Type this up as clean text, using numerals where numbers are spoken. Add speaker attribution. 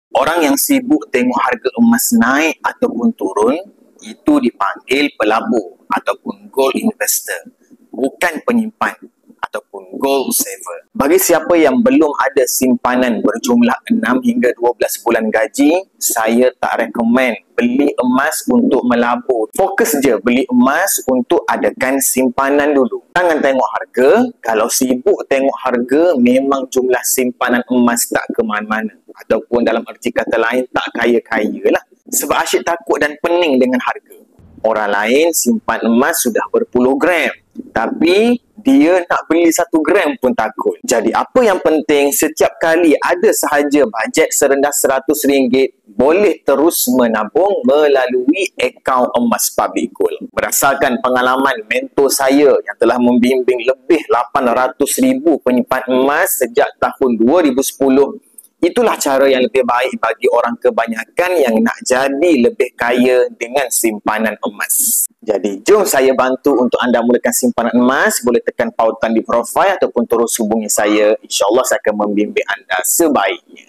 Speaker 1: Orang yang sibuk tengok harga emas naik ataupun turun, itu dipanggil pelabur ataupun gold investor, bukan penyimpan ataupun gold saver. Bagi siapa yang belum ada simpanan berjumlah 6 hingga 12 bulan gaji, saya tak rekomen beli emas untuk melabur. Fokus je beli emas untuk adakan simpanan dulu. Jangan tengok harga. Kalau sibuk tengok harga, memang jumlah simpanan emas tak ke mana-mana. Ataupun dalam erti kata lain, tak kaya-kaya lah. Sebab asyik takut dan pening dengan harga. Orang lain simpan emas sudah berpuluh gram, tapi dia nak beli 1 gram pun takut. Jadi apa yang penting, setiap kali ada sahaja bajet serendah RM100, boleh terus menabung melalui akaun emas Public Gold. Berdasarkan pengalaman mentor saya yang telah membimbing lebih 800,000 penyimpan emas sejak tahun 2010, itulah cara yang lebih baik bagi orang kebanyakan yang nak jadi lebih kaya dengan simpanan emas. Jadi, jom saya bantu untuk anda mulakan simpanan emas. Boleh tekan pautan di profil ataupun terus hubungi saya. InsyaAllah saya akan membimbing anda sebaiknya.